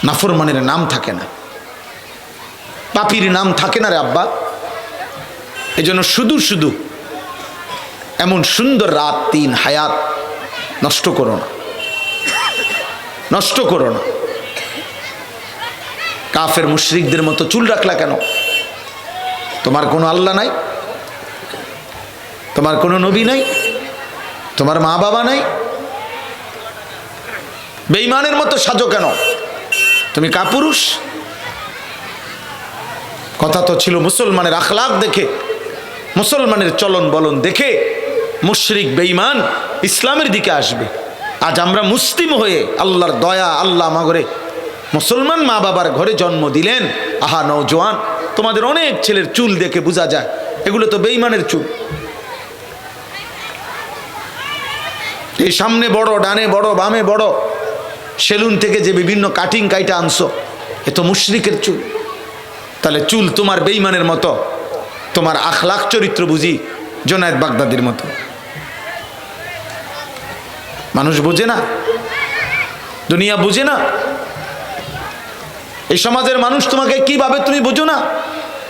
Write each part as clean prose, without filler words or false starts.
নাফরমানের নাম থাকে না, পাপীর নাম থাকে না রে আব্বা। এজন্য শুধু শুধু এমন সুন্দর রাত, দিন, হায়াত নষ্ট করো না, নষ্ট করো না। কাফের মুশরিকদের মতো চুল রাখলা কেন? তোমার কোনো আল্লাহ নাই, তোমার কোনো নবী নাই, তোমার মা বাবা নাই, বেঈমানের মতো সাজো কেন? তুমি কাপুরুষ। কথা তো ছিল মুসলমানের আখলাক দেখে, মুসলমানের চলন বলন দেখে মুশরিক বেঈমান ইসলামের দিকে আসবে। আজ আমরা মুসলিম হয়ে আল্লাহর দয়া, আল্লাহ আমাগরে মুসলমান মা বাবার ঘরে জন্ম দিলেন। আহা নওজোয়ান, তোমাদের অনেক ছেলের চুল দেখে বোঝা যায় এগুলো তো বেঈমানের চুল। এই সামনে বড়, ডানে বড়, বামে বড়, সেলুন থেকে যে বিভিন্ন কাটিং কাইটা আনছো এ তো মুশরিকের চুল। তাহলে চুল তোমার বেঈমানের মতো, তোমার আখলাক চরিত্র বুঝি জুনায়েদ বাগদাদির মতো। মানুষ বোঝে না, দুনিয়া বুঝে না, এই সমাজের মানুষ তোমাকে কিভাবে তুমি বোঝো না।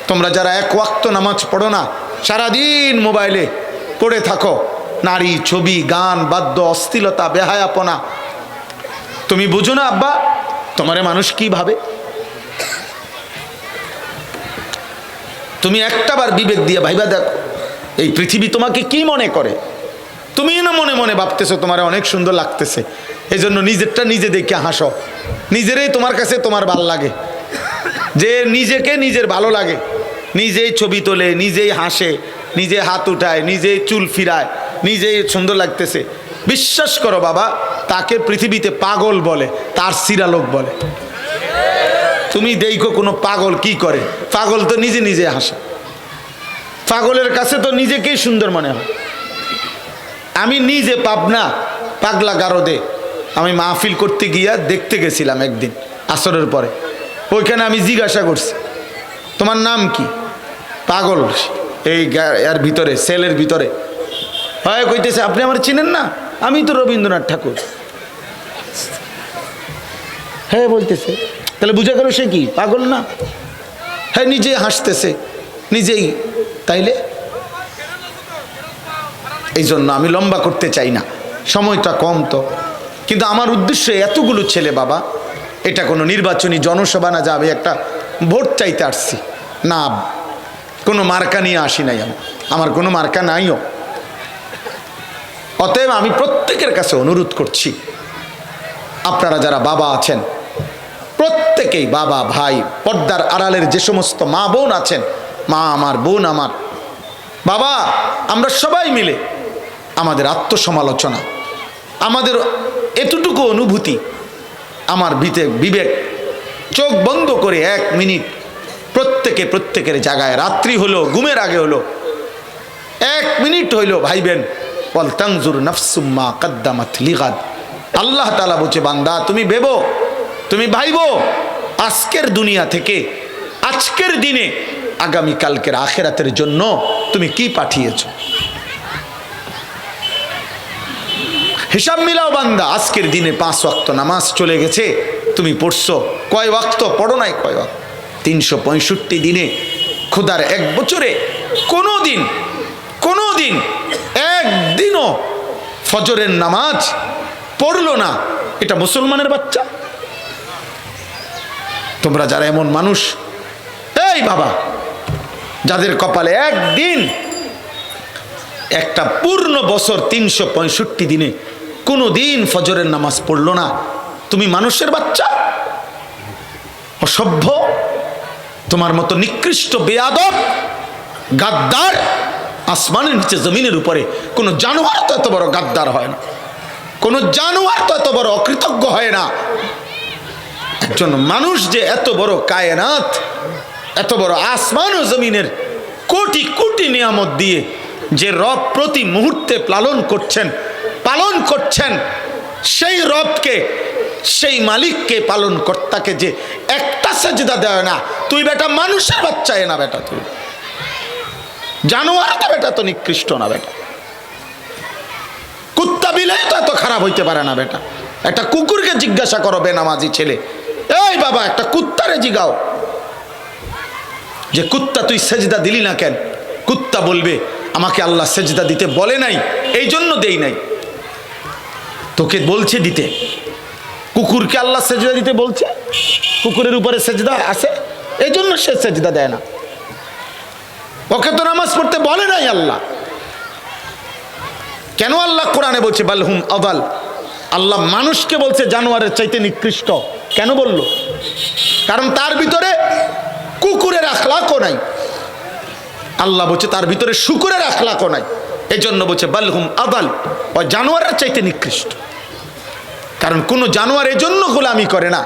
তোমরা যারা এক ওয়াক্ত নামাজ পড়ো না, সারাদিন মোবাইলে পড়ে থাকো, নারী, ছবি, গান, বাদ্য, অশ্লীলতা, বেহায়াপনা, তুমি বুঝো না আব্বা তোমারে মানুষ কি ভাবে। তুমি একটাবার বিবেক দিয়ে ভাইবা দেখো এই পৃথিবী তোমাকে কি মনে করে। তুমি না মনে মনে ভাবতেছো তোমার অনেক সুন্দর লাগতেছে, এই জন্য নিজেরটা নিজে দেখে হাসো, নিজেরই তোমার কাছে তোমার ভাল লাগে। যে নিজেকে নিজের ভালো লাগে, নিজেই ছবি তোলে, নিজেই হাসে, নিজে হাত উঠায়, নিজেই চুল ফিরায়, নিজেই সুন্দর লাগতেছে, বিশ্বাস করো বাবা তাকে পৃথিবীতে পাগল বলে, তার সিরালোক বলে। তুমি দেখো কোনো পাগল কি করে, পাগল তো নিজে নিজে হাসে, পাগলের কাছে তো নিজেকেই সুন্দর মনে হয়। আমি নিজে পাবনা পাগলা গারদে আমি মাহফিল করতে গিয়া দেখতে গেছিলাম একদিন আসরের পরে। ওইখানে আমি জিজ্ঞাসা করছি তোমার নাম কি? পাগল এই এর ভিতরে, সেলের ভিতরে হয় কইতেছে আপনি আমার চিনেন না, আমি তো রবীন্দ্রনাথ ঠাকুর। হ্যাঁ বলতেছে, তাহলে বুঝা গেল সে কি পাগল না? হ্যাঁ নিজেই হাসতেছে নিজেই। তাইলে এই জন্য আমি লম্বা করতে চাই না, সময়টা কম তো, কিন্তু আমার উদ্দেশ্য এতগুলো ছেলে বাবা, এটা কোনো নির্বাচনী জনসভা না যাবে একটা ভোট চাইতে আসছি না, কোনো মার্কা নিয়ে আসি নাই, আমার কোনো মার্কা নাইও। অতএব আমি প্রত্যেকের কাছে অনুরোধ করছি, আপনারা যারা বাবা আছেন প্রত্যেকেই, বাবা, ভাই, পর্দার আড়ালের যে সমস্ত মা বোন আছেন, মা আমার, বোন আমার, বাবা, আমরা সবাই মিলে আমাদের আত্মসমালোচনা, আমাদের এতটুকু অনুভূতি, আমার বিবেক চোখ বন্ধ করে 1 মিনিট প্রত্যেকের জায়গায়, রাত্রি হলো, ঘুমের আগে হলো, 1 মিনিট হইল ভাইবেন, ওয়াল তানজুর নাফসুম মা কদ্দামাত লিগাদ। আল্লাহ তাআলা বলছে বান্দা তুমি ভেবো, তুমি ভাইবো আজকের দুনিয়া থেকে, আজকের দিনে আগামী কালকের আখিরাতের জন্য তুমি কি পাঠিয়েছো। হিসাব মিলাও বান্দা, আজকের দিনে 5 ওয়াক্ত নামাজ চলে গেছে, তুমি পড়ছো কয় ওয়াক্ত? পড়ো নাই কয় ওয়াক্ত? 365 দিনে, খোদার 1 বছরে কোনো দিন একদিনও ফজরের নামাজ পড়লো না, এটা মুসলমানের বাচ্চা? তোমরা যারা এমন মানুষ, এই বাবা, যাদের কপালে একদিন, একটা পূর্ণ বছর 365 দিনে কোনো দিন ফজরের নামাজ পড়লো না, তুমি মানুষের বাচ্চা? অসভ্য, তোমার মতো নিকৃষ্ট বেয়াদব গাদ্দার আসমানের নিচে জমিনের উপরে কোনো জানোয়ার তো এত বড় গাদ্দার হয় না, কোনো জানোয়ার তো এত বড় অকৃতজ্ঞ হয় না। একজন মানুষ যে এত বড় কায়নাত, এত বড় আসমান ও জমিনের কোটি কোটি নিয়ামত দিয়ে যে রব প্রতি মুহূর্তে পালন করছেন, সেই রবকে, সেই মালিককে, পালন কর্তাকে যে একটা সেজদা দেয় না, তুই বেটা মানুষের বাচ্চা না বেটা, তুই জানোয়ার তো বেটা, তো নিকৃষ্ট না বেটা, কুত্তা বিলাই তো এত খারাপ হইতে পারে না বেটা। একটা কুকুরকে জিজ্ঞাসা করো বেনামাজি ছেলে, এই বাবা, একটা কুত্তারে জিগাও যে কুত্তা তুই সেজদা দিলি না কেন? কুত্তা বলবে আমাকে আল্লাহ সেজদা দিতে বলে নাই, এই জন্য দেই নাই। তোকে বলছে দিতে। কুকুরকে আল্লাহ সেজদা দিতে বলছে, কুকুরের উপরে সেজদা আছে, এই জন্য সে সেজদা দেয় না। ওকে তো নামাজ পড়তে বলে নাই আল্লাহ। কেন আল্লাহ কোরআনে বলছে বালহুম আদাল? আল্লাহ মানুষকে বলছে জানোয়ারের চাইতে নিকৃষ্ট। কেন বলল? কারণ তার ভিতরে কুকুরের আখলাকও নাই। আল্লাহ বলছে তার ভিতরে শুকুরের আখলাকও নাই, এই জন্য বলছে বালহুম আদাল, ও জানোয়ারের চাইতে নিকৃষ্ট। কারণ কোন জানোয়ার এই জন্য গোলামি করে না,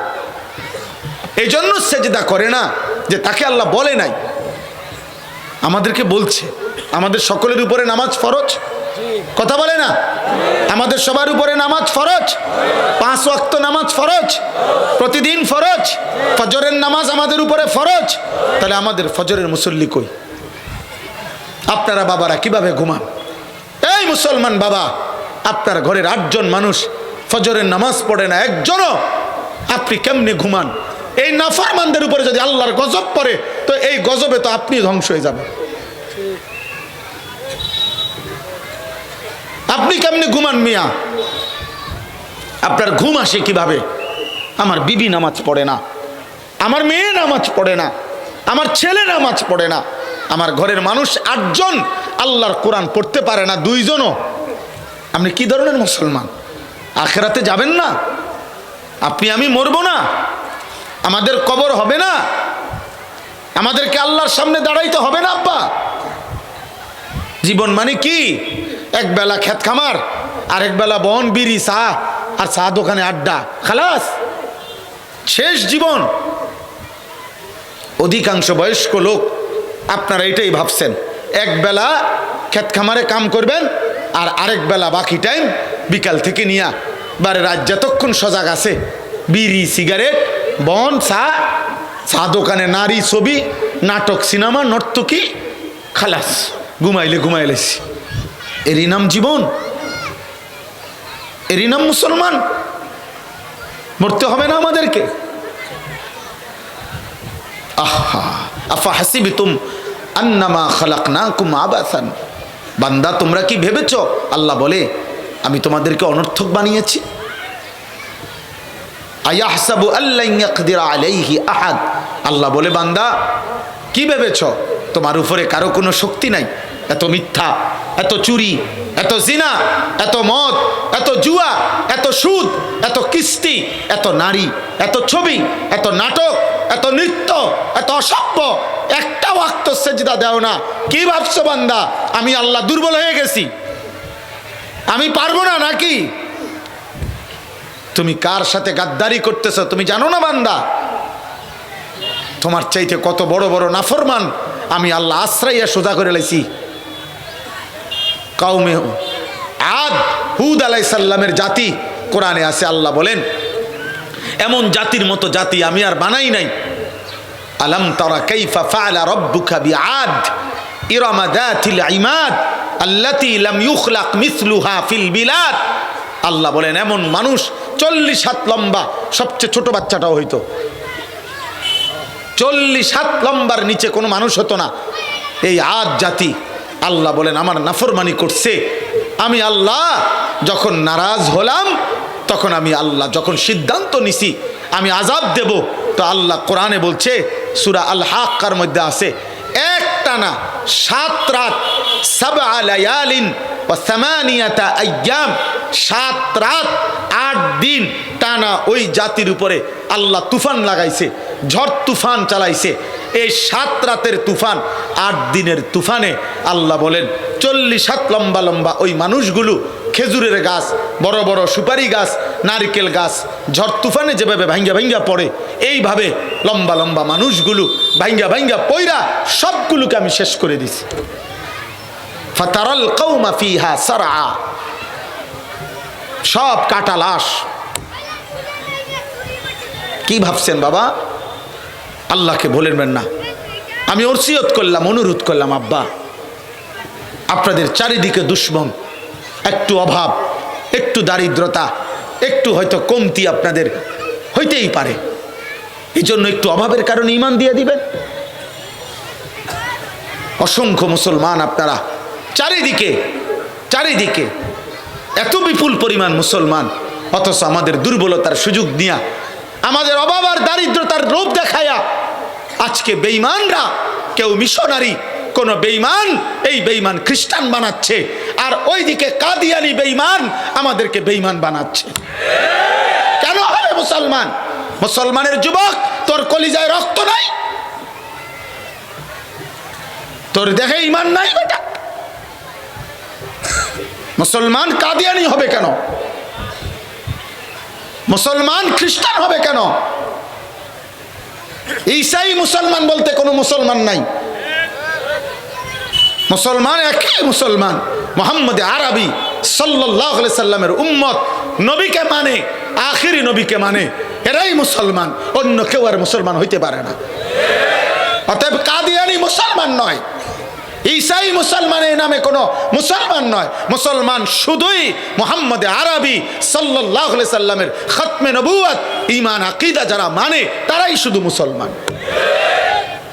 এই জন্য সেজদা করে না যে তাকে আল্লাহ বলে নাই। আমাদেরকে বলছে আমাদের সকলের উপরে নামাজ ফরজ, কথা বলে না? আমাদের সবার উপরে নামাজ ফরজ, 5 ওয়াক্ত নামাজ ফরজ, প্রতিদিন ফরজ। ফজরের নামাজ আমাদের উপরে ফরজ। তাহলে আমাদের ফজরের মুসল্লি কই? আপনারা বাবারা কিভাবে ঘুমান? এই মুসলমান বাবা, আপনার ঘরের 8 জন মানুষ ফজরের নামাজ পড়ে না একজনও, আপনি কেমনে ঘুমান? এই নাফরমানদের উপরে যদি আল্লাহর গজব পড়ে, তো এই গজবে তো আপনি ধ্বংস হয়ে যাবেন। আপনি কেমনে ঘুমান মিয়া? আপনার ঘুম আসে কিভাবে? আমার বিবি নামাজ পড়ে না, আমার মেয়ে নামাজ পড়ে না, আমার ছেলে নামাজ পড়ে না, আমার ঘরের মানুষ 8 জন আল্লাহর কোরআন পড়তে পারে না, 2 জনও। আপনি কি ধরনের মুসলমান? আখেরাতে যাবেন না? আপনি আমি মরবো না? আমাদের কবর হবে না? আমাদেরকে আল্লাহর সামনে দাঁড়াইতে হবে না? আব্বা, জীবন মানে কি? এক বেলা খেত খামার, আরেক বেলা বন বিড়ি চা আর চা দোকানে আড্ডা, খালাস, শেষ জীবন। অধিকাংশ বয়স্ক লোক আপনারা এটাই ভাবছেন, এক বেলা খেত খামারে কাম করবেন আর আরেক বেলা বাকি টাইম বিকাল থেকে নিয়ে বারে রাত যতক্ষণ সজাগ আছে বিড়ি সিগারেট বন চা, চা দোকানে নারী ছবি নাটক সিনেমা নর্তকী, খালাস, ঘুমাইলেছি। এরই নাম জীবন? এরই নাম মুসলমান? মরতে হবে না আমাদেরকে? আহা আফা হাসিবতুম আন্নামা খালাকনাকুম আবাসান। বান্দা তোমরা কি ভেবেছো, আল্লাহ বলে আমি তোমাদেরকে অনর্থক বানিয়েছি? আয়াহসাবু আল্লা ইয়াকদিরা আলাইহি আহাদ। আল্লাহ বলে বান্দা কি ভেবেছো তোমার উপরে কারো কোনো শক্তি নাই? এত মিথ্যা, এত চুরি, এত জিনা, এত মদ, এত জুয়া, এত সুদ, এত কিস্তি, এত নারী, এত ছবি, এত নাটক, এত নৃত্য, এত অসভ্য, একটা ওয়াক্ত সেজদা দাও না। কি ভাবছো বান্দা আমি আল্লাহ দুর্বল হয়ে গেছি, আমি পারবো না নাকি? তুমি কার সাথে গাদ্দারি করতেছ তুমি জানো না বান্দা? তোমার চাইতে কত বড় বড় নাফরমান আমি আল্লাহ আশ্রইয়া সোজা করে লাইছি। কওমে আদ, হুদ আলাইহিস সালামের জাতি কোরআনে আছে, আল্লাহ বলেন এমন জাতির মতো জাতি আমি আর বানাই নাই। আলাম তারা কাইফা ফাআলা রাব্বুকা বিআদ ইরামা যাতিল ইমাদ আল্লাতী লাম ইউখলাক মিসলুহা ফিল বিলাদ। আল্লাহ বলেন এমন মানুষ 40 হাত লম্বা, সবচেয়ে ছোট বাচ্চাটাও হইতো 40 হাত লম্বার নিচে কোনো মানুষ হতো না। এই আদ জাতি আল্লাহ বলেন আমার নাফরমানি করছে। আমি আল্লাহ যখন নারাজ হলাম, তখন আমি আল্লাহ যখন সিদ্ধান্ত নিছি আমি আযাব দেব, তো আল্লাহ কোরআনে বলছে সূরা আল হাক্কার মধ্যে আছে একটানা 7 রাত, 7 লায়ালিন ওয়া 8 আইয়াম, 7 রাত 8 দিন টানা ওই জাতির উপরে আল্লাহ তুফান লাগাইছে, ঝড় তুফান চালাইছে। এই 7 রাতের তুফান, 8 দিনের তুফানে আল্লাহ বলেন 40 হাত লম্বা লম্বা ওই মানুষগুলো খেজুরের গাছ, বড় বড় সুপারি গাছ, নারকেল গাছ ঝড় তুফানে যেভাবে ভাঙ্গা ভাঙ্গা পড়ে, এইভাবে লম্বা লম্বা মানুষগুলো ভাঙ্গা ভাঙ্গা পয়রা সবগুলোকে আমি শেষ করে দিছি। ফাতারাল কওমা ফিহা সারআ, সব কাটা লাশ। কি ভাবছেন বাবা? আল্লাহকে বলবেন না। আমি ওসিয়ত করলাম, অনুরোধ করলাম, আব্বা আপনাদের চারিদিকে দুশ্মন, একটু অভাব, একটু দারিদ্রতা, একটু হয়তো কমতি আপনাদের হইতেই পারে, এই জন্য একটু অভাবের কারণে ঈমান দিয়ে দিবেন। অসংখ্য মুসলমান আপনারা চারিদিকে চারিদিকে এত বিপুল পরিমাণ মুসলমান, অথচ আমাদের দুর্বলতার সুযোগ নিয়া, আমাদের অভাব আর দারিদ্রতার লোভ দেখায়া আজকে বেঈমানরা, কেউ মিশনারি, কোন বেঈমান এই বেঈমান খ্রিস্টান বানাচ্ছে, আর ওইদিকে কাদিয়ানি বেঈমান আমাদেরকে বেঈমান বানাচ্ছে। কেন হবে মুসলমান? মুসলমানের যুবক, তোর কলিজায় রক্ত নাই, তোর দেখে ঈমান নাই বেটা। মুসলমান কাদিয়ানি হবে কেন? মুসলমান খ্রিস্টান হবে কেন? ঈসাই মুসলমান বলতে কোনো মুসলমান নাই। মুসলমান একই মুসলমান, মুহাম্মদ আরবি সাল্লাল্লাহু আলাইহি সাল্লামের উম্মত, নবীকে মানে, আখিরি নবীকে মানে, এরাই মুসলমান। অন্য কেউ আর মুসলমান হইতে পারে না। অতএব কাদিয়ানি মুসলমান নয়, ঈসাই মুসলমান এই নামে কোনো মুসলমান নয়। মুসলমান শুধুই মুহাম্মদ আরবি সাল্লাল্লাহু আলাইহি সাল্লামের খতমে নবুয়ত, ঈমান আকীদা যারা মানে তারাই শুধু মুসলমান।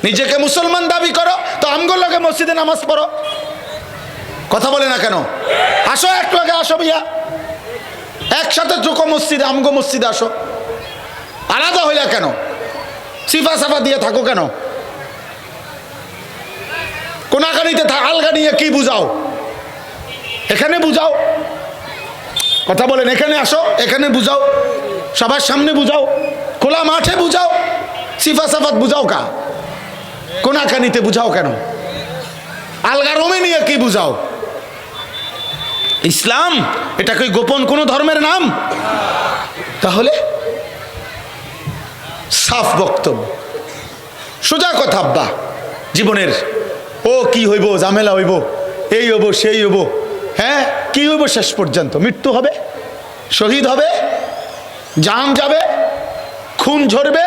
নিজেকে মুসলমান দাবি করো তো আমগো লগে মসজিদে নামাজ পড়ো, কথা বলে না কেন? আসো এক লগে, আসো ভাইয়া, একসাথে ঢুকো মসজিদে, আমগো মসজিদে আসো। আলাদা হইলা কেন? সিফা সাফা দিয়ে থাকো কেন? কোনাকানিতে আলগা নিয়ে কি বুঝাও? এখানে বুঝাও, কথা বলেন। এখানে আসো, এখানে বুঝাও, সবার সামনে বুঝাও, খোলা মাঠে বুঝাও। সিফা সাফাত বুঝাও কা? কোনাকানিতে বুঝাও কেন? আলগা রুমে নিয়ে কি বুঝাও? ইসলাম এটা কি গোপন কোন ধর্মের নাম? তাহলে সাফ বক্তব্য, সোজা কথা। আব্বা জীবনের ও কি হইব, ঝামেলা হইব, এই হইব সেই হইব, হ্যাঁ কি হইব? শেষ পর্যন্ত মৃত্যু হবে, শহীদ হবে, জান যাবে, খুন ঝরবে,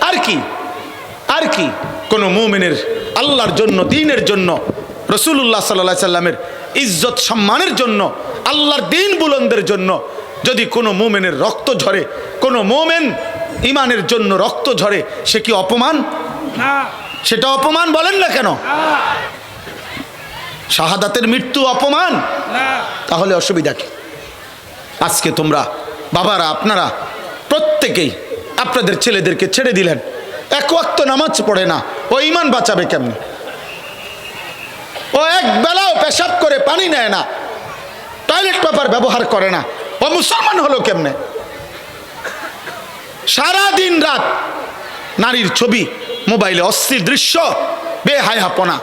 আর কি? আর কি? কোন মুমিনের আল্লাহর জন্য, দ্বীনের জন্য, রাসূলুল্লাহ সাল্লাল্লাহু আলাইহি সাল্লামের ইজ্জত সম্মানের জন্য, আল্লাহর দ্বীন বুলন্দের জন্য যদি কোনো মুমিনের রক্ত ঝরে, কোনো মুমিন ঈমানের জন্য রক্ত ঝরে, সে কি অপমান? না। সেটা অপমান বলেন না কেন? শাহাদাতের মৃত্যু অপমান? তাহলে অসুবিধা কি? আজকে তোমরা বাবারা, আপনারা প্রত্যেকেই আপনাদের ছেলেদেরকে ছেড়ে দিলেন, এক ওয়াক্ত নামাজ পড়ে না, ও ঈমান বাঁচাবে কেমনে? ও এক বেলাও পেশাব করে পানি নেয় না, টয়লেট পেপার ব্যবহার করে না, ও মুসলমান হলো কেমনে? সারা দিন রাত নারীর ছবি মোবাইলে, অস্থির দৃশ্য, বেহায়াপনা,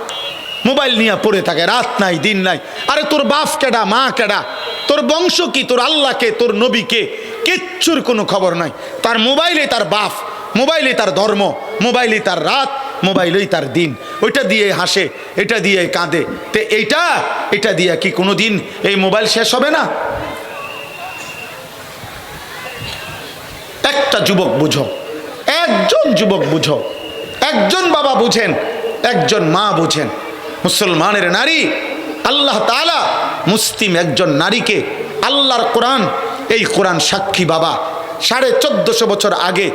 মোবাইল নিয়ে পড়ে থাকে, রাত নাই দিন নাই। আরে তোর বাপ কেডা, মা কেডা, তোর বংশ কি, তোর আল্লাহকে, তোর নবীকে, কিচ্ছুর কোনো খবর নাই। তার মোবাইলে তার বাপ, মোবাইলে তার ধর্ম, মোবাইলে তার রাত, মোবাইলেই তার দিন। ওইটা দিয়ে হাসে, এটা দিয়ে কাঁদে। তে এটা দিয়ে কি কোনো দিন এই মোবাইল শেষ হবে না? একটা যুবক বুঝো, একজন যুবক বুঝো, একজন বাবা বুঝেন, একজন মা বুঝেন। মুসলমানের নারী, আল্লাহ তাআলা মুসলিম একজন নারীকে, আল্লাহর কোরআন, এই কোরআন সাক্ষী বাবা, 1450 বছর আগে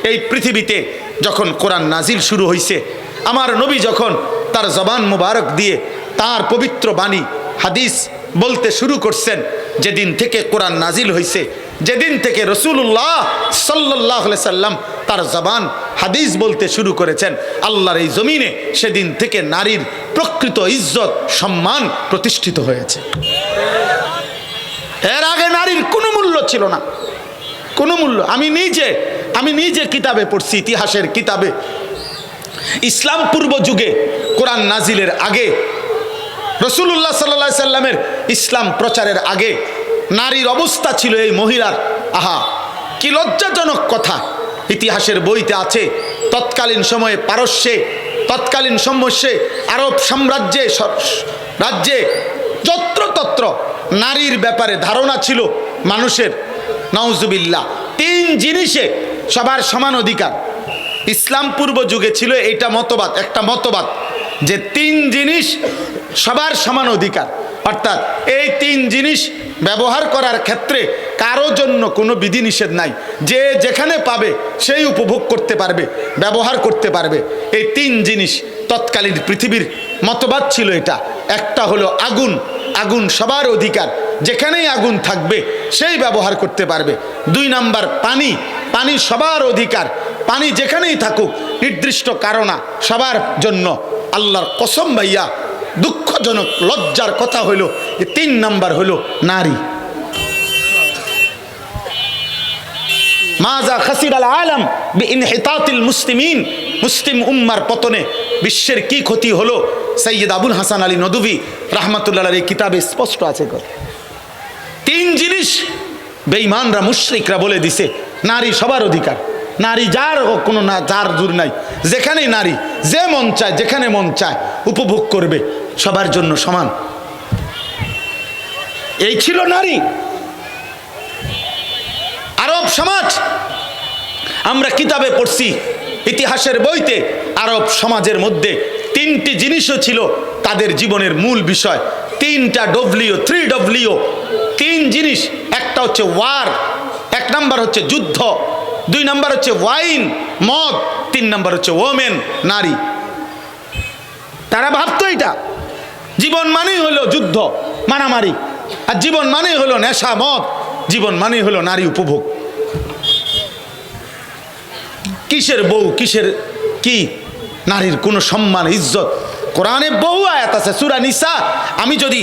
এই পৃথিবীতে যখন কোরআন নাজিল শুরু হয়েছে, আমার নবী যখন তার জবান মুবারক দিয়ে তার পবিত্র বাণী হাদিস বলতে শুরু করছেন, যেদিন থেকে কোরআন নাজিল হয়েছে, যেদিন থেকে রাসূলুল্লাহ সাল্লাল্লাহু আলাইহি সাল্লাম তার জবান হাদিস বলতে শুরু করেছেন আল্লাহর এই জমিনে, সেদিন থেকে নারীর প্রকৃত ইজ্জত সম্মান প্রতিষ্ঠিত হয়েছে। এর আগে নারীর কোনো মূল্য ছিল না, কোনো মূল্য। আমি নিজে কিতাবে পড়ছি, ইতিহাসের কিতাবে, ইসলাম পূর্ব যুগে কোরআন নাজিলের আগে, রাসূলুল্লাহ সাল্লাল্লাহু আলাইহি সাল্লামের ইসলাম প্রচারের আগে নারীর অবস্থা ছিল এই মহিলার, আহা কি লজ্জাজনক কথা। ইতিহাসের বইতে আছে, তৎকালীন সময়ে পারস্যে, তৎকালীন সমস্যে আরব সাম্রাজ্যে, রাজ্যে যত্রতত্র নারীর ব্যাপারে ধারণা ছিল মানুষের, নাউজুবিল্লাহ, 3 জিনিসে সবার সমান অধিকার। ইসলাম পূর্ব যুগে ছিল এইটা মতবাদ, একটা মতবাদ যে 3 জিনিস সবার সমান অধিকার, অর্থাৎ এই 3 জিনিস ব্যবহার করার ক্ষেত্রে কারো জন্য কোনো বিধিনিষেধ নাই, যে যেখানে পাবে সেই উপভোগ করতে পারবে, ব্যবহার করতে পারবে। এই 3 জিনিস তৎকালীন পৃথিবীর মতবাদ ছিল এটা। একটা হলো আগুন, আগুন সবার অধিকার, যেখানেই আগুন থাকবে সেই ব্যবহার করতে পারবে। 2 নাম্বার পানি, পানি সবার অধিকার, পানি যেখানেই থাকুক নির্দিষ্ট কারণা সবার জন্য। আল্লাহর কসম ভাইয়া দুঃখজনক লজ্জার কথা হলো 3 নাম্বার হলো নারী। মাজা খাসিরাল আলম বিইনহিতাতিল মুসলিমিন, মুসলিম উম্মার পতনে বিশ্বের কি ক্ষতি হলো, সৈয়দ আবুল হাসান আলী নদভী রাহমাতুল্লাহ আলাইহির কিতাবে স্পষ্ট আছে। 3 জিনিস বেঈমানরা মুশরিকরা বলে দিছে নারী সবার অধিকার, নারী যার কোনো না যার জোর নাই, যেখানেই নারী যে মন চায় যেখানে মন চায় উপভোগ করবে, সবার জন্য সমান। এই ছিল নারী। আরব সমাজ আমরা কিতাবে পড়ছি, ইতিহাসের বইতে আরব সমাজের মধ্যে 3টি জিনিসও ছিল তাদের জীবনের মূল বিষয়। 3টা ডব্লিউ, 3W, 3 জিনিস। একটা হচ্ছে ওয়ার, 1 নাম্বার হচ্ছে যুদ্ধ, 2 নাম্বার হচ্ছে ওয়াইন মদ, 3 নাম্বার হচ্ছে ওমেন নারী। তারা ভাবতো এটা জীবন মানেই হলো যুদ্ধ মারামারি, আর জীবন মানেই হলো নেশা মদ, জীবন মানেই হলো নারী উপভোগ। কিসের বউ, কিসের কি, নারীর কোনো সম্মান ইজ্জত। কোরআনে বহু আয়াত আছে, সূরা নিসা আমি যদি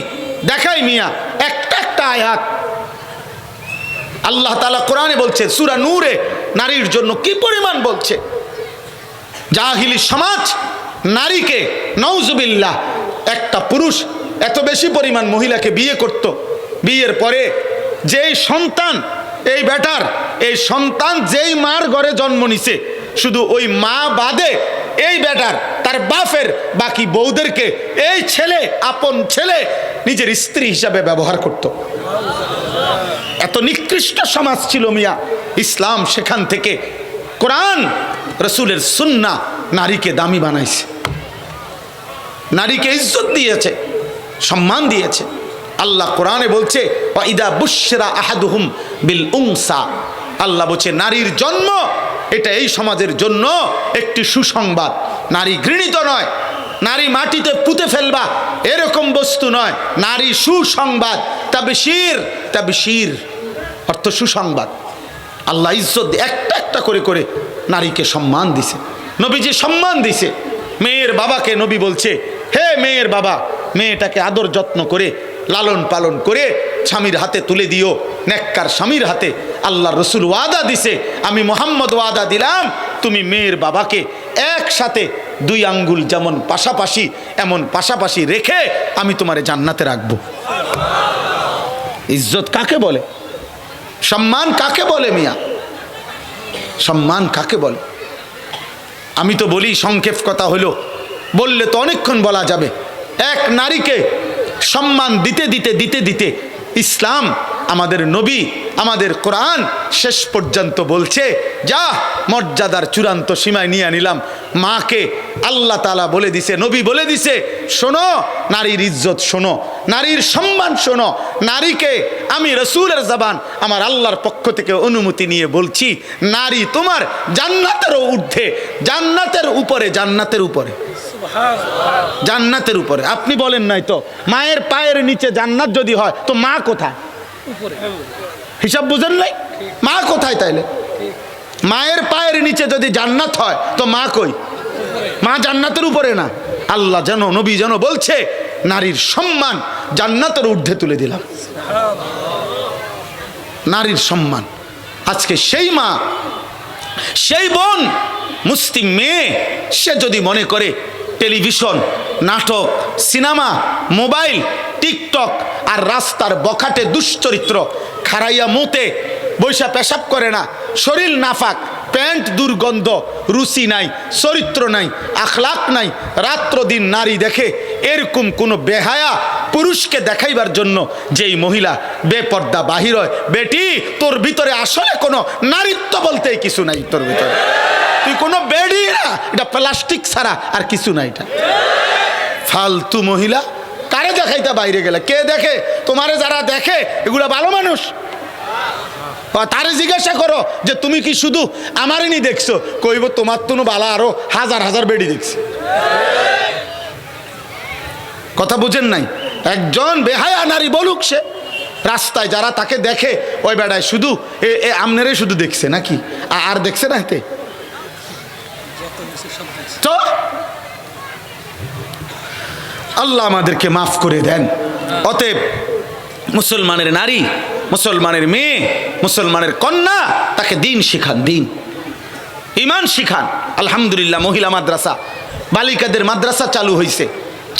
দেখাই মিয়া একটা একটা আয়াত আল্লাহ তাআলা কোরআনে বলছে, সূরা নূরে নারীর জন্য কি পরিমাণ বলছে। জাহিলি সমাজ নারীকে নাউজুবিল্লাহ, একটা পুরুষ এত বেশি পরিমাণ মহিলাকে বিয়ে করত, বিয়ের পরে যেই সন্তান, এই বেটার এই সন্তান যেই মার ঘরে জন্ম নিছে, শুধু ওই মা বাদে এই বেটার তার বাপের বাকি বউদেরকে এই ছেলে, আপন ছেলে নিজের স্ত্রী হিসাবে ব্যবহার করত। এত নিকৃষ্ট সমাজ ছিল মিয়া। ইসলাম সেখান থেকে কোরআন রসুলের সুন্নাহ নারীকে দামি বানাইছে, নারীকে ইজ্জত দিয়েছে, সম্মান দিয়েছে। আল্লাহ কোরআনে বলছে ওয়াইদা বুশরা আহাদুহুম বিল উনসা, আল্লাহ বলছে নারীর জন্ম এটা এই সমাজের জন্য একটি সুসংবাদ। নারী ঘৃণিত নয়, নারী মাটিতে পুঁতে ফেলবা এরকম বস্তু নয়, নারী সুসংবাদ। তাবশীর, তাবশীর অর্থ সুসংবাদ। আল্লাহ ইজ্জত একটা একটা করে করে নারীকে সম্মান দিছে, নবীজি সম্মান দিছে। মেয়ের বাবাকে নবী বলছে, হে মেয়ের বাবা, মেয়েটাকে আদর যত্ন করে লালন পালন করে স্বামীর হাতে তুলে দিও, নেককার স্বামীর হাতে। আল্লাহ রসুল ওয়াদা দিছে, আমি মুহাম্মদ ওয়াদা দিলাম, তুমি মেয়ের বাবাকে একসাথে 2 আঙ্গুল যেমন পাশাপাশি এমন পাশাপাশি রেখে আমি তোমারে জান্নাতে রাখবো। ইজ্জত কাকে বলে? সম্মান কাকে বলে মিয়া? সম্মান কাকে বলে? আমি তো বলি, সংক্ষেপ কথা হলো, বললে তো অনেকক্ষণ বলা যাবে। এক নারীকে সম্মান দিতে দিতে দিতে দিতে ইসলাম, আমাদের নবী, আমাদের কোরআন শেষ পর্যন্ত বলছে, যা মর্যাদার চূড়ান্ত সীমায় নিয়ে নিলাম। মাকে আল্লাহ তাআলা বলে দিছে, নবী বলে দিছে, শোনো নারীর ইজ্জত শোনো, নারীর সম্মান শোনো। নারীকে আমি রসুলের জবান আমার আল্লাহর পক্ষ থেকে অনুমতি নিয়ে বলছি, নারী তোমার জান্নাতেরও ঊর্ধ্বে, জান্নাতের উপরে, জান্নাতের উপরে, জান্নাতের উপরে। আপনি বলেন নাই তো, মায়ের পায়ের নিচে জান্নাত যদি হয় তো মা কোথায়? হিসাব বুঝেন নাই? মা কোথায় তাইলে? মায়ের পায়ের নিচে যদি জান্নাত হয় তো মা কই? মা জান্নাতের উপরে না। আল্লাহ যেন, নবী যেন বলছে, নারীর সম্মান জান্নাতের ঊর্ধ্বে তুলে দিলাম। নারীর সম্মান। আজকে সেই মা, সেই বোন, মুসলিম মেয়ে, সে যদি মনে করে টেলিভিশন, নাটক, সিনেমা, মোবাইল, টিকটক আর রাস্তার বখাটে দুশ্চরিত্র, খারাইয়া মুতে বৈশা পেশাব করে না, শরীর নাফাক, প্যান্ট দুর্গন্ধ, রুচি নাই, চরিত্র নাই, আখলাক নাই, রাত্র দিন নারী দেখে, এরকম কোনো বেহায়া পুরুষকে দেখাইবার জন্য যেই মহিলা বেপর্দা বাহির হয়, বেটি তোর ভিতরে আসলে কোনো নারীত্ব বলতে কিছু নাই, তোর ভিতরে তুই কোনো বেডি না, এটা প্লাস্টিক ছাড়া আর কিছু নাই। এটা ফালতু মহিলা। কারে দেখাইতে বাইরে গেলে, কে দেখে? তোমারে যারা দেখে এগুলা ভালো মানুষ? তারে জিজ্ঞাসা করো যে তুমি কি শুধু আমারই নি দেখছো? কইব তোমার তো বালা আরো হাজার হাজার বেডি দেখছে। কথা বুঝেন নাই? একজন বেহায়া নারী বলুক, সে রাস্তায় যারা তাকে দেখে ওই বেড়ায় শুধু আমনেরে শুধু দেখছে নাকি, আর দেখছে না এতে? তো আল্লাহ আমাদেরকে মাফ করে দেন। অতএব মুসলমানের নারী, মুসলমানের মেয়ে, মুসলমানের কন্যা, তাকে দিন শিখান, দিন ইমান শিখান। আলহামদুলিল্লাহ মহিলা মাদ্রাসা, বালিকাদের মাদ্রাসা চালু হয়েছে,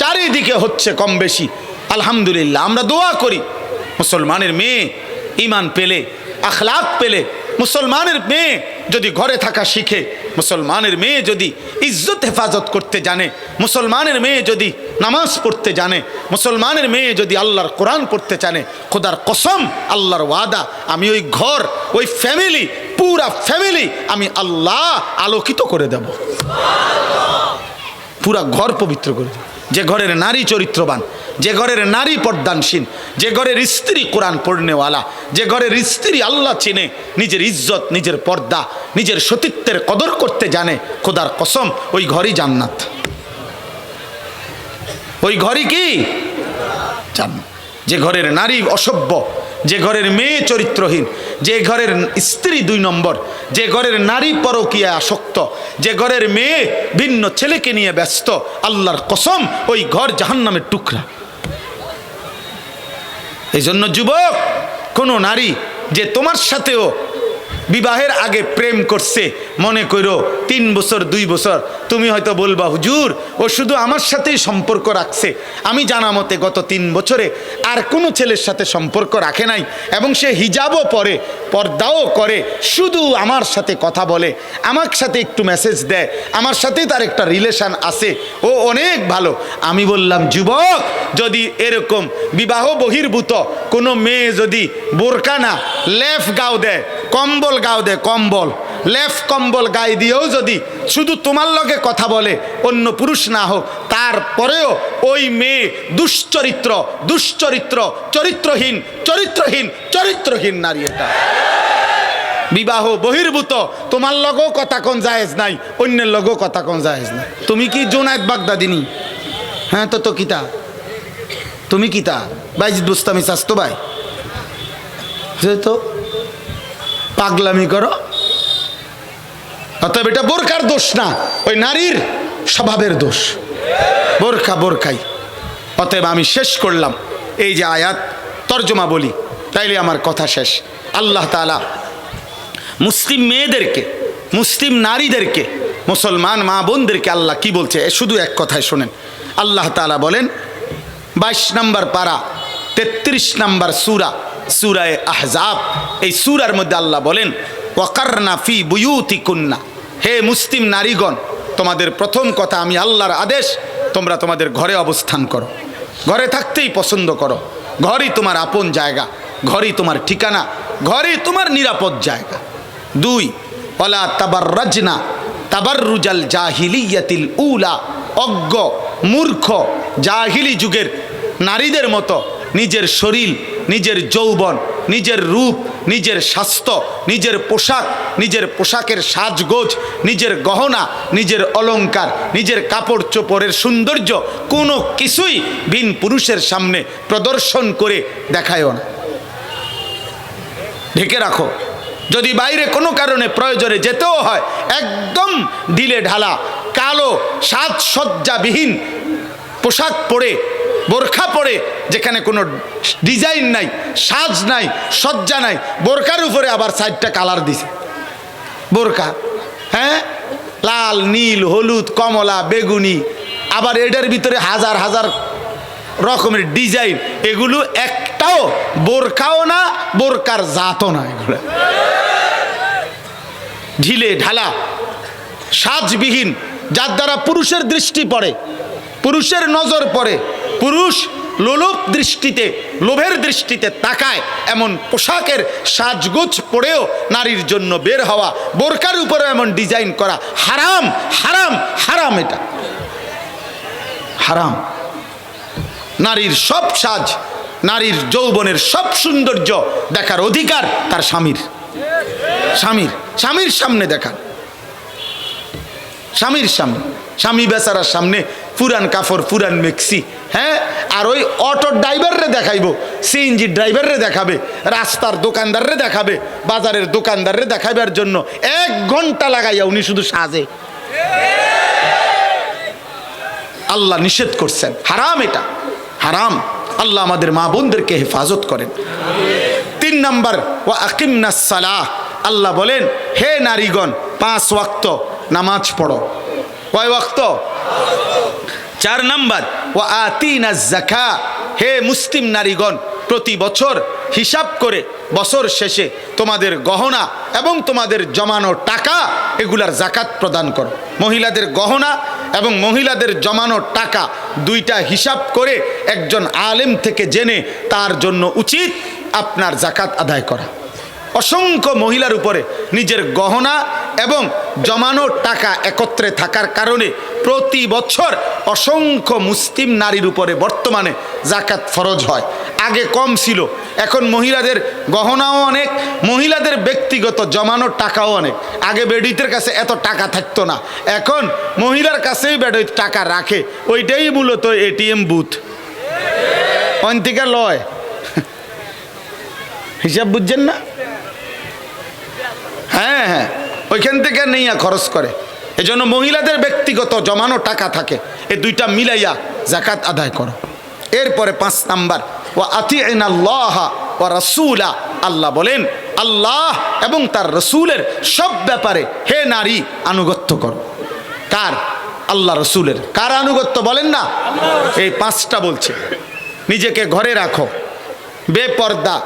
চারিদিকে হচ্ছে কম বেশি। আলহামদুলিল্লাহ আমরা দোয়া করি মুসলমানের মেয়ে ইমান পেলে, আখলাক পেলে, মুসলমানের মেয়ে যদি ঘরে থাকা শিখে, মুসলমানের মেয়ে যদি ইজ্জত হেফাজত করতে জানে, মুসলমানের মেয়ে যদি নামাজ পড়তে জানে, মুসলমানের মেয়ে যদি আল্লাহর কোরআন পড়তে জানে, খোদার কসম, আল্লাহর ওয়াদা, আমি ওই ঘর, ওই ফ্যামিলি, পুরা ফ্যামিলি আমি আল্লাহ আলোকিত করে দেব, পুরা ঘর পবিত্র করে দেব। যে ঘরের নারী চরিত্রবান, যে ঘরের নারী পর্দানশীল, যে ঘরের স্ত্রী কোরআন পড়নেওয়ালা, যে ঘরের স্ত্রী আল্লাহ চিনে, নিজের ইজ্জত, নিজের পর্দা, নিজের সতীত্বের কদর করতে জানে, খোদার কসম ওই ঘরই জান্নাত। ওই ঘরই কি জান্নাত। যে ঘরের নারী অসভ্য, যে ঘরের মেয়ে চরিত্রহীন, যে ঘরের স্ত্রী 2 নম্বর, যে ঘরের নারী পরকীয়ায় আসক্ত, যে ঘরের মেয়ে ভিন্ন ছেলেকে নিয়ে ব্যস্ত, আল্লাহর কসম ওই ঘর জাহান্নামের টুকরা। এই জন্য যুবক, কোনো নারী যে তোমার সাথেও বিবাহের আগে প্রেম করছে, মনে করো 3 বছর 2 বছর, তুমি হয়তো বলবা হুজুর ও শুধু আমার সাথেই সম্পর্ক রাখছে, আমি জানা মতে গত 3 বছরে আর কোনো ছেলের সাথে সম্পর্ক রাখে নাই, এবং সে হিজাবও পরে, পর্দাও করে, শুধু আমার সাথে কথা বলে, আমার সাথে একটু মেসেজ দেয়, আমার সাথেই তার একটা রিলেশন আছে, ও অনেক ভালো। আমি বললাম যুবক, যদি এরকম বিবাহ বহির্ভূত কোনো মেয়ে যদি বোরকা না, লেফ গাও দেয়, কম্বল গাও দেয়, কম্বল লেফ কম্বল গায়ে দিয়েও যদি শুধু তোমার লগে কথা বলে, অন্য পুরুষ না হোক, তারপরেও ওই মেয়ে দুশ্চরিত্র, দুশ্চরিত্র, চরিত্রহীন, চরিত্রহীন, চরিত্রহীন নারী। এটা বিবাহ বহির্ভূত, তোমার লগেও কথা কোন জায়েজ নাই, অন্যের লগেও কথা কোন জায়েজ নাই। তুমি কি জুনায়েদ বাগদাদিনী? হ্যাঁ তো কিতা, তুমি কিতা বাইজিদ বুস্তামি চাস্তো ভাই, তো পাগলামি করো। অতএব এটা বোরকার দোষ না, ওই নারীর স্বভাবের দোষ, বোরকা বোরকাই। অতএব আমি শেষ করলাম, এই যে আয়াত তর্জমা বলি, তাইলে আমার কথা শেষ। আল্লাহ তাআলা মুসলিম মেয়েদেরকে, মুসলিম নারীদেরকে, মুসলমান মা বোনদেরকে আল্লাহ কি বলছে, শুধু এক কথায় শোনেন। আল্লাহ তাআলা বলেন 22 নম্বর পারা 33 নম্বর সূরা, সূরায়ে আহজাব, এই সূরার মধ্যে আল্লাহ বলেন ওয়াকারনা ফি বুয়ুতিকুন্না, হে মুসলিম নারীগণ, তোমাদের প্রথম কথা, আমি আল্লাহর আদেশ, তোমরা তোমাদের ঘরে অবস্থান করো, ঘরে থাকতেই পছন্দ করো, ঘরই তোমার আপন জায়গা, ঘরই তোমার ঠিকানা, ঘরই তোমার নিরাপদ জায়গা। 2 ওয়ালা তাবাররাজনা তাবাররুজাল জাহিলিয়াতিল উলা, অজ্ঞ মূর্খ জাহিলি যুগের নারীদের মতো নিজের শরীর, নিজের যৌবন, নিজের রূপ, নিজের স্বাস্থ্য, নিজের পোশাক, নিজের পোশাকের সাজগোজ, নিজের গহনা, নিজের অলংকার, নিজের কাপড় চোপড়ের সৌন্দর্য কোনো কিছুই ভিন পুরুষের সামনে প্রদর্শন করে দেখায়ও না, ঢেকে রাখো। যদি বাইরে কোনো কারণে প্রয়োজনে যেতেও হয়, একদম ঢিলে ঢালা কালো সাজসজ্জাবিহীন পোশাক পরে, বোরখা পরে, যেখানে কোনো ডিজাইন নাই, সাজ নাই, সজ্জা নাই, বোরকার উপরে আবার 4টা কালার দিছে বোরকা, হ্যাঁ, লাল, নীল, হলুদ, কমলা, বেগুনি, আবার এটার ভিতরে হাজার হাজার রকমের ডিজাইন, এগুলো একটাও বোরকাও না, বোরকার জাতও না, এগুলো ঢিলে ঢালা সাজবিহীন, যার দ্বারা পুরুষের দৃষ্টি পড়ে, পুরুষের নজর পড়ে, পুরুষ লোলুপ দৃষ্টিতে, লোভের দৃষ্টিতে তাকায়, এমন পোশাকের সাজগোজ পরেও নারীর জন্য বের হওয়া, বোরকার উপরে এমন ডিজাইন করা হারাম, হারাম, হারাম, এটা হারাম। নারীর সব সাজ, নারীর যৌবনের সব সৌন্দর্য দেখার অধিকার তার স্বামীর। স্বামীর সামনে দেখান, স্বামীর সামনে। স্বামী বেচারার সামনে পুরান কাপড়, পুরান মেক্সি, হ্যাঁ, আর ওই অটোর ড্রাইভাররে দেখাইব, সিএনজি ড্রাইভাররে দেখাবে, রাস্তার দোকানদাররে দেখাবে, বাজারের দোকানদাররে দেখাইবার জন্য 1 ঘন্টা লাগাইয়া উনি শুধু সাজে। আল্লাহ নিষেধ করছেন, হারাম, এটা হারাম। আল্লাহ আমাদের মা বোনদেরকে হেফাজত করেন। 3 নাম্বার, ওয়া আকিমনাস সালাহ। আল্লাহ বলেন, হে নারীগণ 5 ওয়াক্ত নামাজ পড়ো। কয় ওয়াক্ত? 4 নাম্বার, ওয়া আতিনাজ যাকাত। হে মুসলিম নারীগণ, প্রতি বছর হিসাব করে বছর শেষে তোমাদের গহনা এবং তোমাদের জমানো টাকা এগুলার যাকাত প্রদান করো। মহিলাদের গহনা এবং মহিলাদের জমানো টাকা দুইটা হিসাব করে একজন আলেম থেকে জেনে তার জন্য উচিত আপনার যাকাত আদায় করা। অসংখ্য মহিলার উপরে নিজের গহনা এবং জমানো টাকা একত্রে থাকার কারণে প্রতি বছর অসংখ্য মুসলিম নারীর উপরে বর্তমানে যাকাত ফরজ হয়। আগে কম ছিল, এখন মহিলাদের গহনাও অনেক, মহিলাদের ব্যক্তিগত জমানো টাকাও অনেক। আগে বেডিতের কাছে এত টাকা থাকতো না, এখন মহিলার কাছেই বেডিত টাকা রাখে, ওইটাই মূলত এটিএম বুথ। অন্তিকা লয়, হিসাব বুঝছেন না? হ্যাঁ হ্যাঁ, ওইখান থেকে নিয়ে খরচ করে। এজন্য মহিলাদের ব্যক্তিগত জমানো টাকা থাকে, এই দুইটা মিলাইয়া যাকাত আদায় করো। এরপরে 5 নাম্বার, ওয়া আতিইনাল্লাহ ওয়া রাসূলা। আল্লাহ বলেন, আল্লাহ এবং তার রসুলের সব ব্যাপারে হে নারী আনুগত্য করো। কার? আল্লাহ রসুলের। কার আনুগত্য বলেন না? এই 5টা বলছে। নিজেকে ঘরে রাখো, বেপর্দা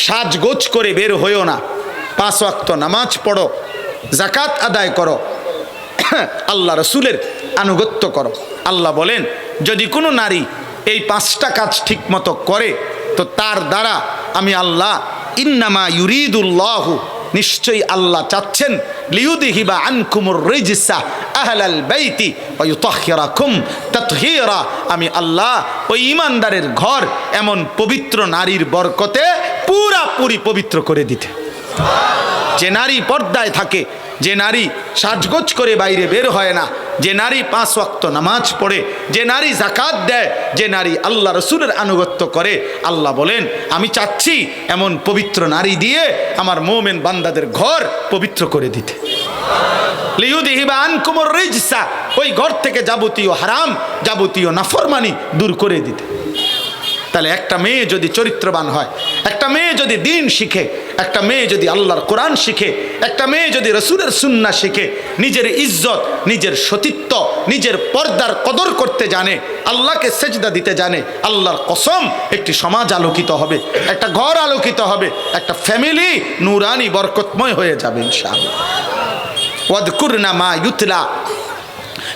সাজগোজ করে বের হইও না, 5 ওয়াক্ত নামাজ পড়ো, যাকাত আদায় করো, আল্লাহ রসুলের আনুগত্য করো। আল্লাহ বলেন, যদি কোনো নারী এই 5টা কাজ ঠিক মতো করে তো তার দ্বারা আমি আল্লাহ, ইন্নামা ইউরিদুল্লাহু, নিশ্চয়ই আল্লাহ চাচ্ছেন, লিউযহিবা আনকুমুর রিজসা আহলাল বাইতি ওয়া ইউতাহহিরাকুম তাতহীরা। আমি আল্লাহ ওই ঈমানদারের ঘর এমন পবিত্র নারীর বরকতে পুরাপুরি পবিত্র করে দিতে। যে নারী পর্দায় থাকে, যে নারী সাজগোজ করে বাইরে বের হয় না, যে নারী 5 ওয়াক্ত নামাজ পড়ে, যে নারী যাকাত দেয়, যে নারী আল্লাহ রসুলের আনুগত্য করে, আল্লাহ বলেন আমি চাচ্ছি এমন পবিত্র নারী দিয়ে আমার মুমিন বান্দাদের ঘর পবিত্র করে দিতে। লিউযহিবা আনকুমুর রিজসা, ওই ঘর থেকে যাবতীয় হারাম, যাবতীয় নাফরমানি দূর করে দিতে। তাহলে একটা মেয়ে যদি চরিত্রবান হয়, একটা মেয়ে যদি দ্বীন শিখে, একটা মেয়ে যদি আল্লাহর কোরআন শিখে, একটা মেয়ে যদি রসুলের সুন্নাহ শিখে, নিজের ইজ্জত, নিজের সতীত্ব, নিজের পর্দার কদর করতে জানে, আল্লাহকে সেজদা দিতে জানে, আল্লাহর কসম একটি সমাজ আলোকিত হবে, একটা ঘর আলোকিত হবে, একটা ফ্যামিলি নূরানি বরকতময় হয়ে যাবে ইনশাআল্লাহ। ওয়াদকুরনা মা ইউতলা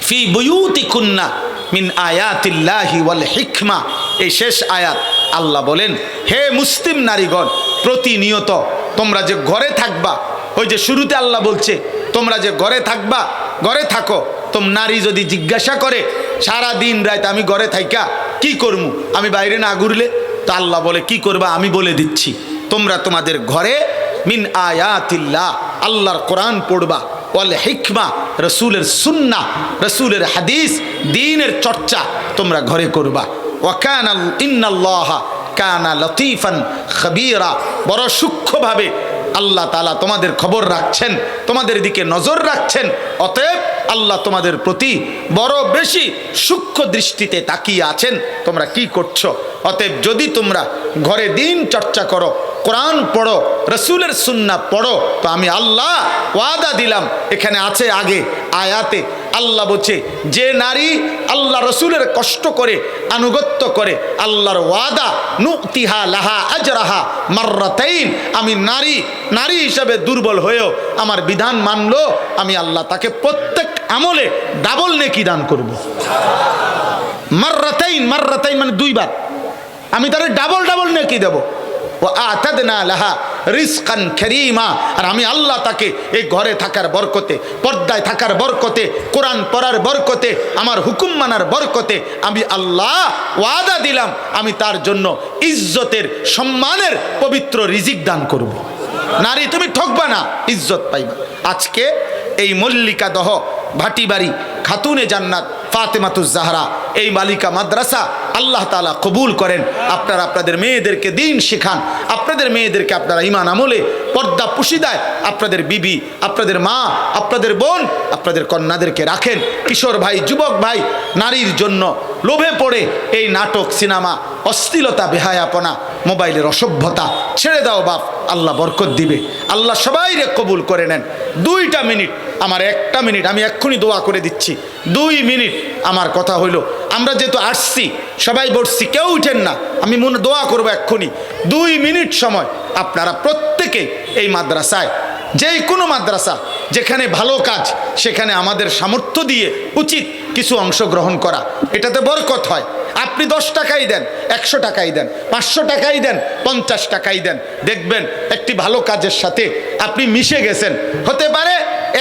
ফি বুয়ুতিকুন্না মিন আয়াতিল্লাহি ওয়াল হিকমা। এই শেষ আয়াত আল্লাহ বলেন, হে মুসলিম নারীগণ, প্রতিনিয়ত তোমরা যে ঘরে থাকবা, ওই যে শুরুতে আল্লাহ বলছে তোমরা যে ঘরে থাকবা, ঘরে থাকো। তোম নারী যদি জিজ্ঞাসা করে সারা দিন রাত আমি ঘরে থাইকা কি করবো, আমি বাইরে না ঘুরলে, তো আল্লাহ বলে কি করবা আমি বলে দিচ্ছি। তোমরা তোমাদের ঘরে মিন আয়াতিল্লাহ, আল্লাহর কোরআন পড়বা, ওয়াল হিকমা, রসুলের সুন্নাহ, রসুলের হাদিস, দ্বীনের চর্চা তোমরা ঘরে করবা। ওয়াকানা ইন্নাল্লাহা কানা লতীফান খবীরা, বড় সূক্ষ্মভাবে আল্লাহ তাআলা তোমাদের খবর রাখছেন, তোমাদের দিকে নজর রাখছেন। অতএব আল্লাহ তোমাদের প্রতি বড় বেশি সূক্ষ্ম দৃষ্টিতে তাকিয়ে আছেন তোমরা কি করছো। অতএব যদি তোমরা ঘরে দ্বীন চর্চা করো, কোরআন পড়ো, রসুলের সুন্নাহ পড়ো, তো আমি আল্লাহ ওয়াদা দিলাম। এখানে আছে আগে আয়াতে আল্লাহ বলছে, যে নারী আল্লাহ রসুলের কষ্ট করে আনুগত্য করে, আল্লাহর ওয়াদা নুতিহা লাহা আজরাহা মাররাতাইন। আমি নারী হিসাবে দুর্বল হয়েও আমার বিধান মানলো, আমি আল্লাহ তাকে প্রত্যেক আমলে ডাবল নেকি দান করব। মাররাতাইন, মাররাতাইন মানে 2 বার, আমি তারে ডাবল নেকি দেব। ও আতাদনা লাহা রিজকান কারীমা। আর আমি আল্লাহ তাকে এই ঘরে থাকার বরকতে, পর্দায় থাকার বরকতে, কোরআন পড়ার বরকতে, আমার হুকুম মানার বরকতে আমি আল্লাহ ওয়াদা দিলাম আমি তার জন্য ইজ্জতের, সম্মানের পবিত্র রিজিক দান করব। নারী তুমি ঠকবা না, ইজ্জত পাইবা। আজকে এই মল্লিকা দহ ভাটিবাড়ি খাতুনে জান্নাত ফাতেমাতুজ জাহরা এই বালিকা মাদ্রাসা আল্লাহ তাআলা কবুল করেন। আপনারা আপনাদের মেয়েদেরকে দিন শেখান, আপনাদের মেয়েদেরকে আপনারা ঈমান আমলে পর্দা পুশিদায় আপনাদের বিবি, আপনাদের মা, আপনাদের বোন, আপনাদের কন্যাদেরকে রাখেন। কিশোর ভাই, যুবক ভাই, নারীর জন্য লোভে পড়ে এই নাটক, সিনেমা, অশ্লীলতা, বেহায়াপনা, মোবাইলের অসভ্যতা ছেড়ে দাও বাপ, আল্লাহ বরকত দিবে। আল্লাহ সবাইরে কবুল করে নেন। 2টা মিনিট, আমার 1টা মিনিট, আমি এক্ষুনি দোয়া করে দিচ্ছি। 2 মিনিট আমার কথা হইল, আমরা যেহেতু আসছি সবাই বসছি, কেউ উঠেন না, আমি মনে দোয়া করবো এক্ষুনি। 2 মিনিট সময় আপনারা প্রত্যেকে এই মাদ্রাসায়, যেই কোনো মাদ্রাসা যেখানে ভালো কাজ, সেখানে আমাদের সামর্থ্য দিয়ে উচিত কিছু অংশগ্রহণ করা, এটাতে বরকত হয়। আপনি 10 টাকাই দেন, 100 টাকাই দেন, 500 টাকাই দেন, 50 টাকাই দেন, দেখবেন একটি ভালো কাজের সাথে আপনি মিশে গেছেন। হতে পারে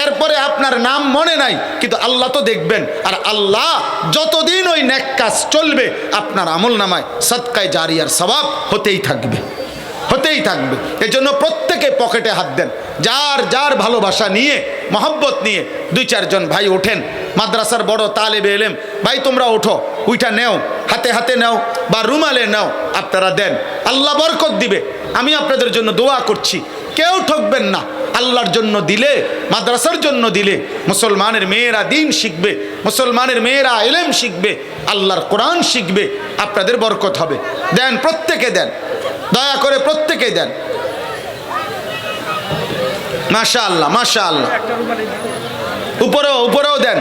এরপরে আপনার নাম মনে নাই, কিন্তু আল্লাহ তো দেখবেন। আর আল্লাহ যতদিন ওই নেক কাজ চলবে আপনার আমল নামায় সদকায়ে জারিয়ার সওয়াব হতেই থাকবে, হতেই থাকবে। এই জন্য প্রত্যেকে পকেটে হাত দেন, যার যার ভালোবাসা নিয়ে, মহব্বত নিয়ে 2-4 জন ভাই ওঠেন। মাদ্রাসার বড় তালেবে এলেম ভাই, তোমরা ওঠো, উইটা নেও, হাতে হাতে নাও বা রুমালে নাও, আপনারা দেন, আল্লাহ বরকত দিবে। আমি আপনাদের জন্য দোয়া করছি, কেউ ঠকবেন না। আল্লাহর জন্য দিলে, মাদ্রাসার জন্য দিলে মুসলমানের মেয়েরা দিন শিখবে, মুসলমানের মেয়েরা ইলম শিখবে, আল্লাহর কোরআন শিখবে, আপনাদের বরকত হবে। দেন, প্রত্যেকে দেন, দয়া করে প্রত্যেকেই দেন। মাশাআল্লাহ, মাশাআল্লাহ। উপরেও দেন।